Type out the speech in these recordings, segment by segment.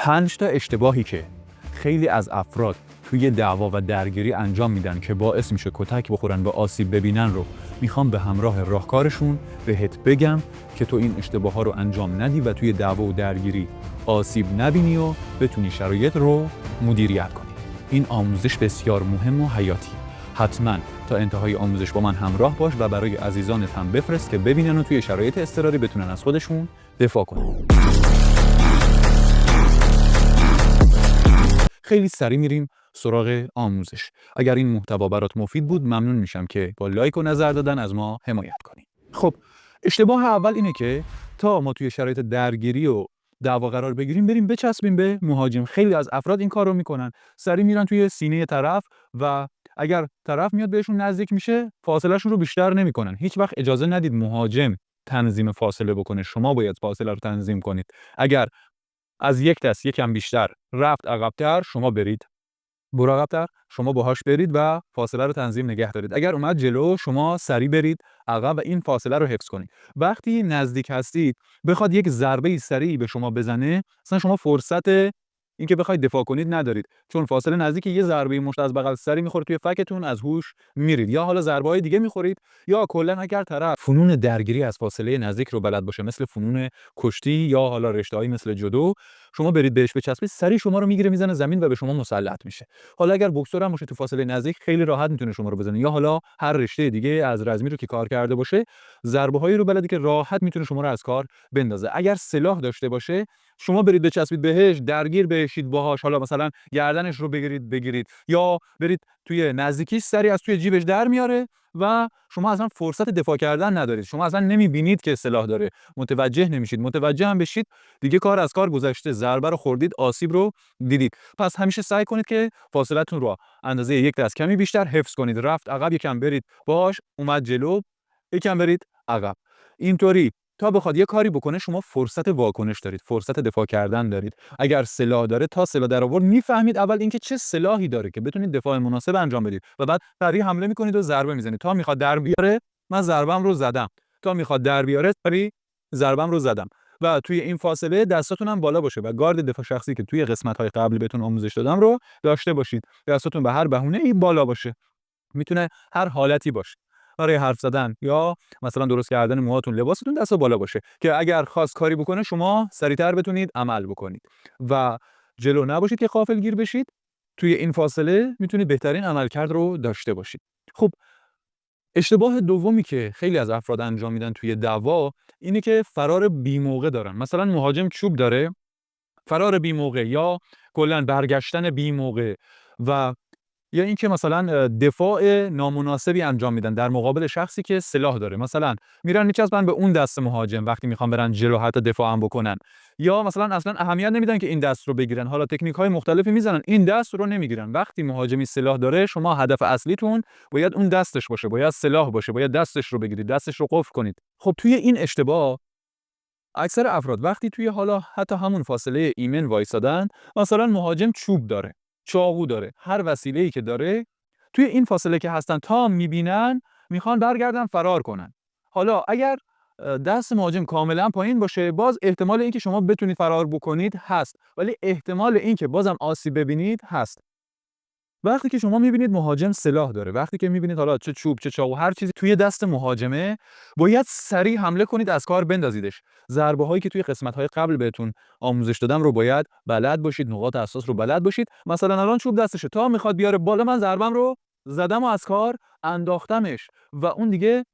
5 تا اشتباهی که خیلی از افراد توی دعوا و درگیری انجام میدن که باعث میشه کتک بخورن و آسیب ببینن رو میخوام به همراه راهکارشون بهت بگم که تو این اشتباه‌ها رو انجام ندی و توی دعوا و درگیری آسیب نبینی و بتونی شرایط رو مدیریت کنی. این آموزش بسیار مهم و حیاتی. حتما تا انتهای آموزش با من همراه باش و برای عزیزانت هم بفرست که ببینن و توی شرایط اضطراری بتونن از خودشون دفاع کنن. خیلی سریع میریم سراغ آموزش. اگر این محتوا برات مفید بود ممنون میشم که با لایک و نظر دادن از ما حمایت کنی. خب اشتباه اول اینه که تا ما توی شرایط درگیری و دعوا قرار بگیریم بریم بچسبیم به مهاجم. خیلی از افراد این کار رو میکنن، سریع میرن توی سینه طرف و اگر طرف میاد بهشون نزدیک میشه فاصلهشون رو بیشتر نمیکنن. هیچ وقت اجازه ندید مهاجم تنظیم فاصله بکنه، شما باید فاصله رو تنظیم کنید. اگر از یک دست یکم بیشتر رفت عقب‌تر، شما برید، برو عقب‌تر، شما باهاش برید و فاصله رو تنظیم نگه دارید. اگر اومد جلو، شما سریع برید عقب و این فاصله رو حفظ کنید. وقتی نزدیک هستید بخواد یک ضربه سریعی به شما بزنه، اصلا شما فرصت اینکه بخواید دفاع کنید ندارید، چون فاصله نزدیک، یه ضربه مشت از بغل سری میخوره توی فکتون، از هوش میرید، یا حالا ضربه‌های دیگه میخورید، یا کلا اگر طرف فنون درگیری از فاصله نزدیک رو بلد باشه مثل فنون کشتی یا حالا رشته‌ای مثل جودو، شما برید بهش بچسبید، سریع شما رو میگیره میزنه زمین و به شما مسلط میشه. حالا اگر بوکسور هم باشه تو فاصله نزدیک خیلی راحت میتونه شما رو بزنه، یا حالا هر رشته دیگه از رزمی رو که کار کرده باشه ضربه‌هایی رو بلده که راحت میتونه شما رو از کار بندازه. اگر سلاح داشته باشه شما برید بچسبید بهش، درگیر بشید باهاش، حالا مثلا گردنش رو بگیرید یا برید توی نزدیکیش، سری از توی جیبش در میاره و شما اصلا فرصت دفاع کردن ندارید. شما اصلا نمیبینید که سلاح داره، متوجه نمیشید. متوجه هم بشید دیگه کار از کار گذشته، ضربه رو خوردید، آسیب رو دیدید. پس همیشه سعی کنید که فاصلتون رو اندازه یک دست کمی بیشتر حفظ کنید. رفت عقب یکم برید باهاش، اومد جلو یکم برید عقب. اینطوری تا بخواد یه کاری بکنه شما فرصت واکنش دارید، فرصت دفاع کردن دارید. اگر سلاح داره تا سلاح در آورد میفهمید اول اینکه چه سلاحی داره که بتونید دفاع مناسب انجام بدید و بعد سریع حمله میکنید و ضربه میزنید. تا میخواد در بیاره من ضربم رو زدم، تا میخواد در بیاره سریع ضربم رو زدم. و توی این فاصله دستاتون هم بالا باشه و گارد دفاع شخصی که توی قسمت‌های قبل بهتون آموزش دادم رو داشته باشید. دستاتون به هر بهونه‌ای بالا باشه. میتونه هر حالتی باشه، برای حرف زدن یا مثلا درست کردن موهاتون، لباستون، دستا بالا باشه که اگر خواست کاری بکنه شما سریعتر بتونید عمل بکنید و جلو نباشید که غافلگیر بشید. توی این فاصله میتونید بهترین عملکرد رو داشته باشید. خب اشتباه دومی که خیلی از افراد انجام میدن توی دعوا اینه که فرار بی‌موقع دارن. مثلا مهاجم چوب داره، فرار بی‌موقع یا کلا برگشتن بی‌موقع و یا اینکه مثلا دفاع نامناسبی انجام میدن در مقابل شخصی که سلاح داره. مثلا میرن میچسبن به اون دست مهاجم وقتی میخوان برن جلو حتی دفاع هم بکنن، یا مثلا اصلا اهمیت نمیدن که این دست رو بگیرن، حالا تکنیک های مختلفی میزنن این دست رو نمیگیرن. وقتی مهاجمی سلاح داره شما هدف اصلیتون باید اون دستش باشه، باید سلاح باشه، باید دستش رو بگیرید، دستش رو قفل کنید. خب توی این اشتباه اکثر افراد وقتی توی حالا حتی همون فاصله ایمن وایسادن، مثلا مهاجم چوب داره، چاقو داره، هر وسیله‌ای که داره، توی این فاصله که هستن تا میبینن میخوان برگردن فرار کنن. حالا اگر دست مهاجم کاملا پایین باشه باز احتمال اینکه شما بتونید فرار بکنید هست، ولی احتمال اینکه بازم آسیب ببینید هست. وقتی که شما می‌بینید مهاجم سلاح داره، وقتی که می‌بینید حالا چه چوب چه چاقو هر چیزی توی دست مهاجمه، باید سریع حمله کنید، از کار بندازیدش. ضربه‌هایی که توی قسمت‌های قبل بهتون آموزش دادم رو باید بلد باشید، نقاط حساس رو بلد باشید. مثلا الان چوب دستشه، تا میخواد بیاره بالا من ضربم رو زدم و از کار انداختمش و اون دیگه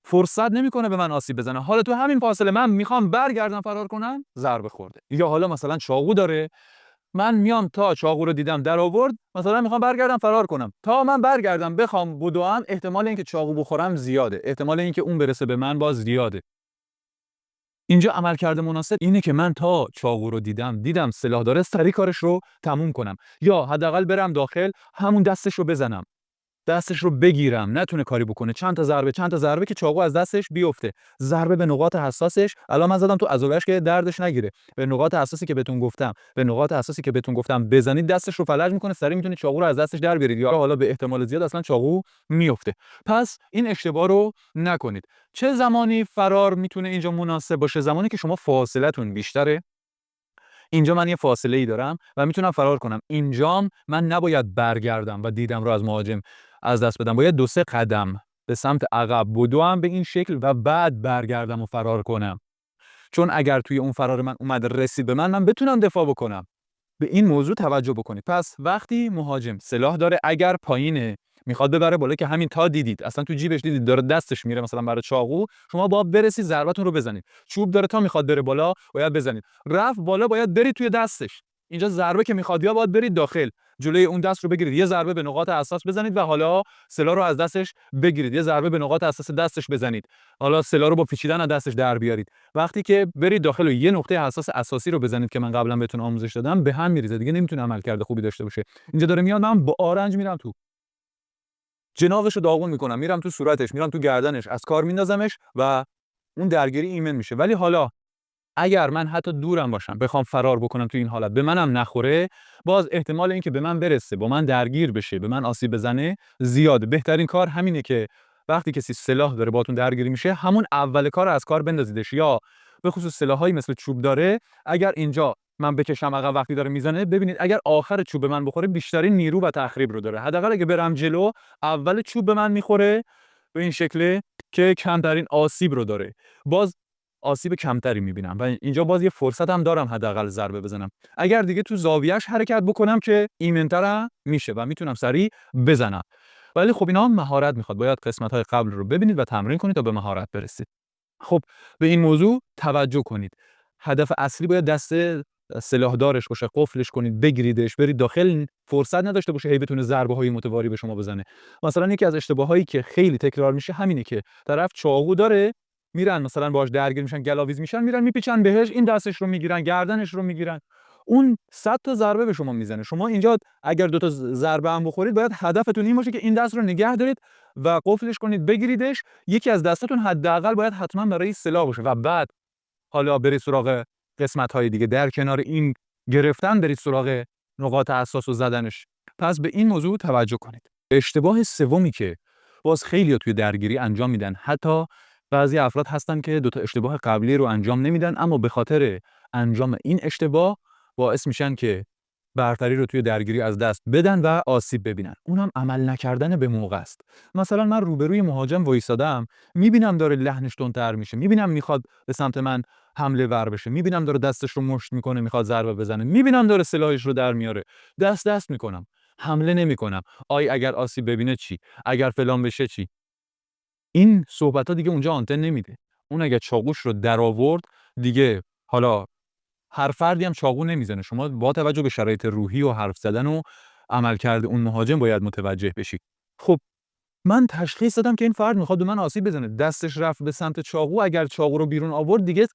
فرصت نمیکنه به من آسیب بزنه. حالا تو همین فاصله من میخوام برگردم فرار کنم، ضربه خورده. یا حالا مثلا چاقو داره، من میام تا چاقو رو دیدم در آورد، مثلا میخوام برگردم فرار کنم، تا من برگردم بخوام بدوام احتمال اینکه چاقو بخورم زیاده، احتمال اینکه اون برسه به من باز زیاده. اینجا عملکرد مناسب اینه که من تا چاقو رو دیدم سلاح داره، سریع کارش رو تموم کنم، یا حداقل برم داخل همون دستش رو بزنم، دستش رو بگیرم نتونه کاری بکنه، چند تا ضربه که چاقو از دستش بیفته، ضربه به نقاط حساسش. الان من زدم تو عضله‌اش که دردش نگیره، به نقاط حساسی که بهتون گفتم بزنید دستش رو فلج میکنه، سریع میتونید چاقو رو از دستش در بیارید، یا حالا به احتمال زیاد اصلا چاقو میفته. پس این اشتباه رو نکنید. چه زمانی فرار میتونه اینجا مناسب باشه؟ زمانی که شما فاصلتون بیشتره، اینجا من یه فاصله‌ای دارم و میتونم فرار کنم. اینجام من نباید برگردم و دیدم رو از مهاجم از دست بدم. باید 2-3 قدم به سمت عقب بدوم به این شکل و بعد برگردم و فرار کنم. چون اگر توی اون فرار من اومد رسید به من بتونم دفاع بکنم. به این موضوع توجه بکنید. پس وقتی مهاجم سلاح داره، اگر پایینه میخواد ببره بالا، که همین تا دیدید اصلا تو جیبش دیدید داره دستش میره مثلا برای چاقو، شما باید برسید ضربتون رو بزنید. چوب داره تا میخواد بره بالا باید بزنید. رفت بالا باید برید توی دستش. اینجا ضربه که میخواد یا باید برید داخل، جلوی اون دست رو بگیرید، یه ضربه به نقاط حساس بزنید و حالا سلاح رو از دستش بگیرید، یه ضربه به نقاط حساس دستش بزنید، حالا سلاح رو با پیچیدن از دستش در بیارید. وقتی که برید داخل و یه نقطه حساس اساسی رو بزنید که من قبلا بهتون آموزش دادم، به هم میریزه، دیگه نمیتونه عملکرد خوبی داشته باشه. اینجا داره میاد، من با آرنج میرم تو جناقش رو داغون میکنم، میرم تو صورتش، میرم تو گردنش، از کار میندازمش و اون درگیری ایمن میشه. ولی حالا اگر من حتی دورم باشم بخوام فرار بکنم تو این حالت به منم نخوره، باز احتمال اینکه به من برسه، با من درگیر بشه، به من آسیب بزنه زیاده. بهترین کار همینه که وقتی کسی سلاح داره باهاتون درگیری میشه، همون اول کار از کار بندازیدش. یا به خصوص سلاحایی مثل چوب داره، اگر اینجا من بکشم عقب وقتی داره میزنه، ببینید اگر آخر چوب به من بخوره بیشترین نیرو و تخریب رو داره. حداقل اگه برم جلو اول چوب به من میخوره به این شکله که کمترین آسیب رو داره، باز آسیب کمتری میبینم و اینجا باز یه فرصت هم دارم حداقل ضربه بزنم. اگر دیگه تو زاویه‌اش حرکت بکنم که ایمن‌تر میشه و میتونم سریع بزنم. ولی خب اینا هم مهارت میخواد، باید قسمت‌های قبل رو ببینید و تمرین کنید تا به مهارت برسید. خب به این موضوع توجه کنید. هدف اصلی باید دست سلاحدارش باشه، قفلش کنید، بگیریدش، برید داخل، فرصت نداشته باشه هی بتونه ضربه‌های متواری به شما بزنه. مثلا یکی از اشتباهایی که خیلی تکرار میشه همینه که طرف چاقو داره، میرن مثلا باهاش درگیر میشن، گلاویز میشن، میرن میپیچن بهش، این دستش رو میگیرن، گردنش رو میگیرن، اون 100 تا ضربه به شما میزنه. شما اینجا اگر 2 تا ضربه هم بخورید، باید هدفتون این باشه که این دست رو نگه دارید و قفلش کنید، بگیریدش. یکی از دستاتون حداقل باید حتما برای سلاح باشه و بعد حالا برید سراغ قسمت‌های دیگه. در کنار این گرفتن برید سراغ نقاط حساس و زدنش. پس به این موضوع توجه کنید. اشتباه سومی که باز خیلی‌ها توی درگیری انجام میدن، حتی بعضی افراد هستن که 2 تا اشتباه قبلی رو انجام نمیدن، اما به خاطر انجام این اشتباه باعث میشن که برتری رو توی درگیری از دست بدن و آسیب ببینن. اونم عمل نکردن به موقع است. مثلا من روبروی مهاجم وایسادم، میبینم داره لحنش تندتر میشه، میبینم میخواد به سمت من حمله ور بشه، میبینم داره دستش رو مشت میکنه میخواد ضربه بزنه، میبینم داره سلاحش رو در میاره، دست میکنم، حمله نمیکنم. اگر آسیب ببینه چی؟ اگر فلان بشه چی؟ این صحبت‌ها دیگه اونجا آنتن نمیده. اون اگه چاقوش رو در آورد دیگه، حالا هر فردی هم چاقو نمیزنه. شما با توجه به شرایط روحی و حرف زدن و عملکرد اون مهاجم باید متوجه بشید. خب من تشخیص دادم که این فرد میخواد به من آسیب بزنه، دستش رفت به سمت چاقو، اگر چاقو رو بیرون آورد دیگه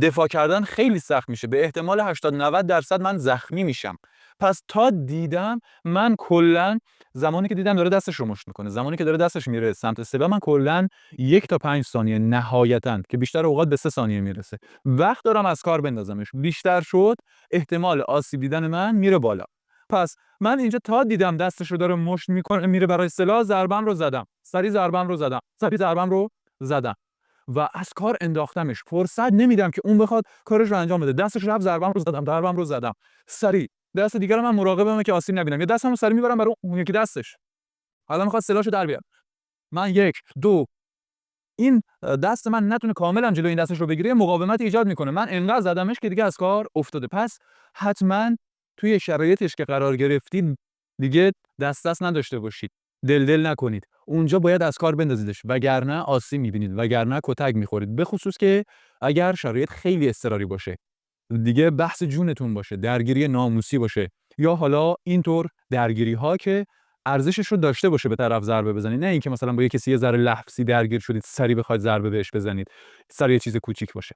دفاع کردن خیلی سخت میشه، به احتمال 80-90% من زخمی میشم. پس تا دیدم، من کلا زمانی که دیدم داره دستش رو مشت میکنه، زمانی که داره دستش میره سمت سلاح، من کلا 1 تا 5 ثانیه نهایتاً، که بیشتر اوقات به 3 ثانیه میرسه، وقت دارم از کار بندازمش. بیشتر شد احتمال آسیب دیدن من میره بالا. پس من اینجا تا دیدم دستش رو داره مشت میکنه میره برای سلاح، ضربم رو زدم، سری ضربم رو زدم، سری ضربم رو زدم و از کار انداختمش. فرصت نمیدم که اون بخواد کارش رو انجام بده. دستش رفت، ضربم رو زدم، سری دست دیگه رو من مراقبمه که آسیب نبینم، یا دستمو سری میبرم برای اون یکی دستش، حالا میخواد سلاحشو در بیاره. من 1 2 این دست من نتونه کاملا جلوی این دستش رو بگیره، مقاومت ایجاد میکنه، من انقدر زدمش که دیگه از کار افتاده. پس حتما توی شرایطش که قرار گرفتید دیگه دست نداشته باشید، دل نکنید، اونجا باید از کار بندازیدش، وگرنه آسیب میبینید، وگرنه کتک میخورید. به خصوص که اگر شرایط خیلی اضطراری باشه، دیگه بحث جونتون باشه، درگیری ناموسی باشه، یا حالا اینطور درگیری ها که ارزشش رو داشته باشه به طرف ضربه بزنید، نه اینکه مثلا با یه کسی یه ذره لفظی درگیر شدید سری بخواید ضربه بهش بزنید، سری یه چیز کوچیک باشه.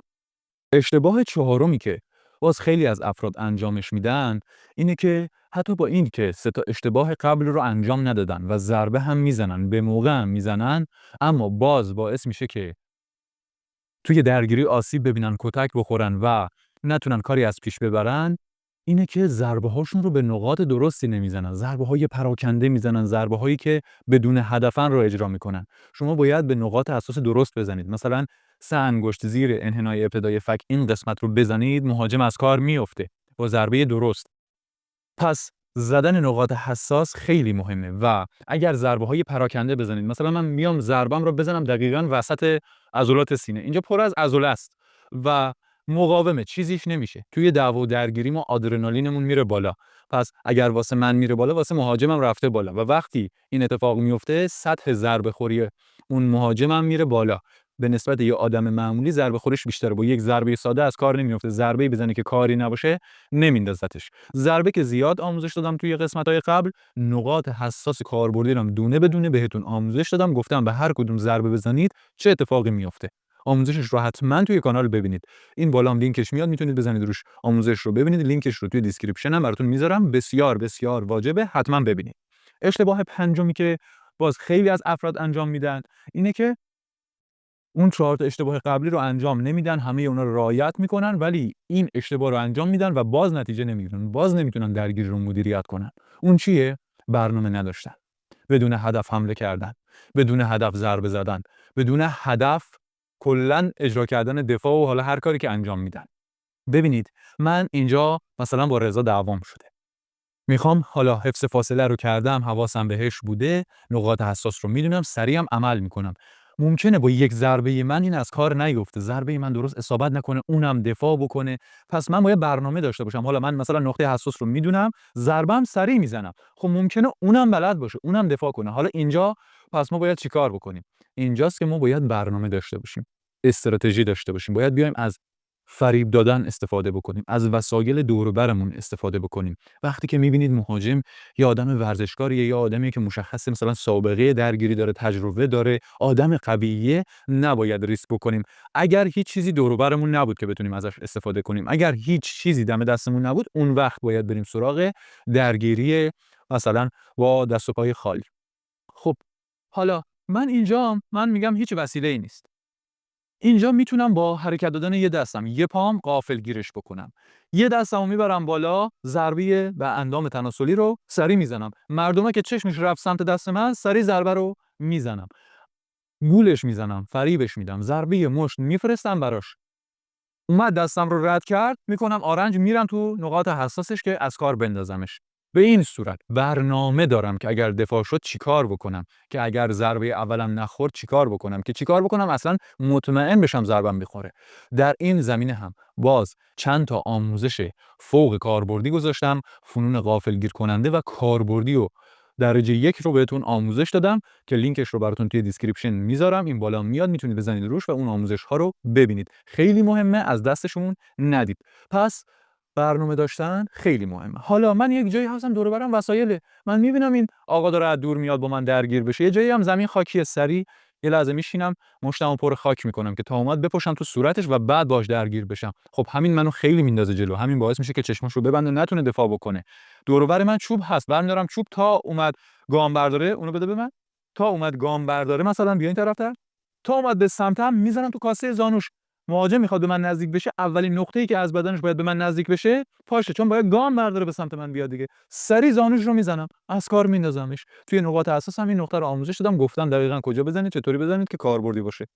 اشتباه چهارمی که باز خیلی از افراد انجامش میدن اینه که حتی با این که 3 تا اشتباه قبل رو انجام ندادن و ضربه هم میزنن، به موقع هم میزنن، اما باز باعث میشه که توی درگیری آسیب ببینن، کتک بخورن و نتونن کاری از پیش ببرن، اینه که ضربه هاشون رو به نقاط درستی نمیزنن، ضربه های پراکنده میزنن، ضربه هایی که بدون هدفن رو اجرا میکنن. شما باید به نقاط حساس درست بزنید. مثلا 3 انگشت زیر انحنای ابتدای فک این قسمت رو بزنید، مهاجم از کار میفته. با ضربه درست. پس زدن نقاط حساس خیلی مهمه و اگر ضربه‌های پراکنده بزنید، مثلا من میام ضربم رو بزنم دقیقاً وسط عضلات سینه، اینجا پر از عضله است و مقاومه، چیزیش نمیشه. توی دعوا و درگیری ما آدرنالینمون میره بالا. پس اگر واسه من میره بالا، واسه مهاجمم رفته بالا و وقتی این اتفاق میفته، سطح ضربه‌خوری اون مهاجمم میره بالا. به نسبت یه آدم معمولی ضربه‌خوریش بیشتره. با یک ضربه ساده از کار نمیفته. ضربه‌ای بزنه که کاری نباشه، نمیندازتش. ضربه که زیاد آموزش دادم توی قسمت‌های قبل، نقاط حساس کاربردی رو دونه به دونه بهتون آموزش دادم، گفتم به هر کدوم ضربه بزنید چه اتفاقی میفته. آموزشش رو حتما توی کانال ببینید. این بالام لینکش میاد، میتونید بزنید روش آموزش رو ببینید. لینکش رو توی دیسکریپشن هم براتون میذارم. بسیار بسیار واجبه، حتما ببینید. اشتباه پنجمی که باز خیلی از افراد انجام میدن اینه که اون 4 تا اشتباه قبلی رو انجام نمیدن، همه اونا رو رعایت میکنن، ولی این اشتباه رو انجام میدن و باز نتیجه نمیگیرن، باز نمیتونن درگیری رو مدیریت کنن. اون چیه؟ برنامه نداشتن، بدون هدف حمله کردن، بدون هدف ضربه زدن، بدون هدف کلا اجرا کردن دفاع و حالا هر کاری که انجام میدن. ببینید من اینجا مثلا با رضا دعوام شده، میخوام حالا حفظ فاصله رو کردم، حواسم بهش بوده، نقاط حساس رو میدونم، سریع عمل میکنم. ممکنه با یک ضربه من این از کار نیفته، ضربه من درست اصابت نکنه، اونم دفاع بکنه. پس من باید برنامه داشته باشم. حالا من مثلا نقطه حساس رو میدونم، ضربم سریع میزنم. خب ممکنه اونم بلد باشه، اونم دفاع کنه. حالا اینجا پس ما باید چیکار بکنیم؟ اینجاست که ما باید برنامه داشته باشیم، استراتژی داشته باشیم. باید بیایم از فریب دادن استفاده بکنیم، از وسایل دور و برمون استفاده بکنیم. وقتی که می‌بینید مهاجم یا آدم ورزشکاریه یا آدمی که مشخصه مثلا سابقه درگیری داره، تجربه داره، آدم قویه، نباید ریسک بکنیم. اگر هیچ چیزی دور و برمون نبود که بتونیم ازش استفاده کنیم، اگر هیچ چیزی دم دستمون نبود، اون وقت باید بریم سراغ درگیری مثلا با دست و پای خالی. خب حالا من میگم هیچ وسیله‌ای نیست. اینجا میتونم با حرکت دادن یه دستم، یه پام غافلگیرش بکنم. یه دستمو میبرم بالا، ضربه به اندام تناسلی رو سری میزنم. مردمه که چشمش رفت سمت دست من، سری ضربه رو میزنم. گولش میزنم، فریبش میدم، ضربه مشت میفرستم براش. اومد دستم رو رد کرد، میکنم آرنج، میرم تو نقاط حساسش که از کار بندازمش. به این صورت برنامه دارم که اگر دفاع شد چیکار بکنم، که اگر ضربه اولم نخورد چیکار بکنم، که چیکار بکنم اصلا مطمئن بشم ضربم بخوره. در این زمینه هم باز چند تا آموزش فوق کاربردی گذاشتم، فنون غافلگیر کننده و کاربردی و درجه 1 رو بهتون آموزش دادم که لینکش رو براتون توی دیسکریپشن میذارم. این بالا میاد، میتونید بزنید روش و اون آموزش ها رو ببینید. خیلی مهمه، از دستشون ندید. پس برنامه داشتن خیلی مهمه. حالا من یک جایی هستم دور و برم وسایله، من میبینم این آقا داره از دور میاد با من درگیر بشه، یه جایی هم زمین خاکی، سری یه لحظه میشینم، مشتمو پر خاک میکنم که تا اومد بپشم تو صورتش و بعد باش درگیر بشم. خب همین منو خیلی میندازه جلو، همین باعث میشه که چشماشو ببنده، نتونه دفاع بکنه. دور و بر من چوب هست، برمی‌دارم چوب، تا اومد گام برداره، اونو بده به من، تا اومد گام برداره مثلا بیا این طرفتر، تا اومد به سمتم، میزنم تو کاسه زانوش. مهاجم میخواد به من نزدیک بشه، اولین نقطه‌ای که از بدنش باید به من نزدیک بشه پاشه، چون باید گام برداره به سمت من بیاد دیگه. سری زانوش رو میزنم، از کار میندازمش. توی نقاط حساس هم این نقطه رو آموزش دادم، گفتم دقیقاً کجا بزنید، چطوری بزنید که کاربردی باشه.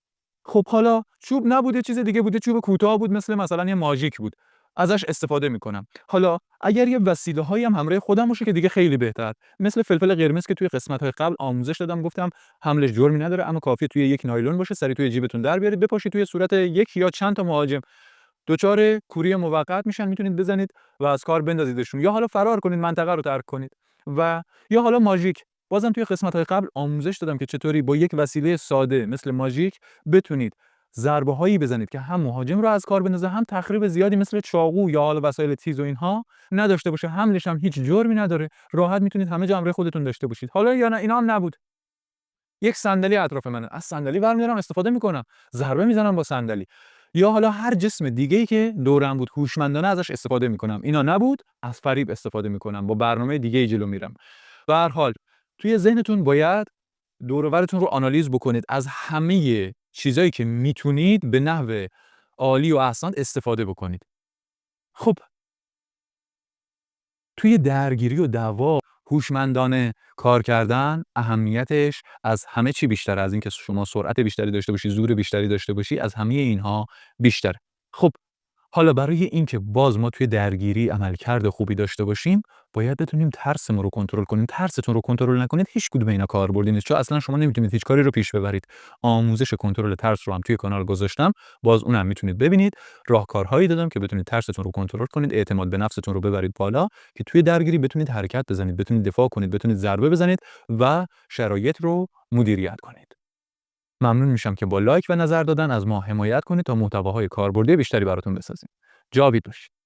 خب حالا چوب نبود، یه چیز دیگه بود، چوب کوتاه بود، مثلا یه ماژیک بود، ازش استفاده میکنم. حالا اگر یه وسیله‌هایی هم همراه خودم باشه که دیگه خیلی بهتر، مثل فلفل قرمز که توی قسمت‌های قبل آموزش دادم، گفتم حملش جرمی نداره، اما کافیه توی یک نایلون باشه، سری توی جیبتون در بیارید، بپاشید توی صورت یک یا چند تا مهاجم، دچار کوری موقت میشن، میتونید بزنید و از کار بندازیدشون، یا حالا فرار کنید، منطقه رو ترک کنید. و یا حالا ماژیک، بازم توی قسمت‌های قبل آموزش دادم که چطوری با یک وسیله ساده مثل ماژیک بتونید ضربه‌هایی بزنید که هم مهاجم رو از کار بندازه، هم تخریب زیادی مثل چاقو یا حالا وسایل تیز و اینها نداشته باشه. حملش هم هیچ جرمی نداره، راحت میتونید همه جا همراه خودتون داشته باشید. حالا یا نه اینا هم نبود، یک صندلی اطراف منه، از صندلی برمی‌دارم استفاده میکنم، ضربه میزنم با صندلی. یا حالا هر جسم دیگه‌ای که دورم بود هوشمندانه ازش استفاده میکنم. اینا نبود، از فریب استفاده میکنم، با برنامه دیگه‌ای جلو میرم. به هر حال توی ذهنتون باید دور و برتون رو آنالیز بکنید، از همه چیزایی که میتونید به نحو عالی و احسن استفاده بکنید. خب توی درگیری و دعوا هوشمندانه کار کردن اهمیتش از همه چی بیشتره، از اینکه شما سرعت بیشتری داشته باشی، زور بیشتری داشته باشی، از همه اینها بیشتره. خب حالا برای اینکه باز ما توی درگیری عملکرد خوبی داشته باشیم، باید بتونیم ترسمون رو کنترل کنیم. ترستون رو کنترل نکنید، هیچ کدوم اینا کاربردی نیست، چون اصلا شما نمیتونید هیچ کاری رو پیش ببرید. آموزش کنترل ترس رو هم توی کانال گذاشتم، باز اونم میتونید ببینید. راهکارهایی دادم که بتونید ترستون رو کنترل کنید، اعتماد به نفستون رو ببرید بالا، که توی درگیری بتونید حرکت بزنید، بتونید دفاع کنید، بتونید ضربه بزنید و شرایط رو مدیریت کنید. ممنون میشم که با لایک و نظر دادن از ما حمایت کنید تا محتواهای کاربردی بیشتری براتون بسازیم. جاوید باشید.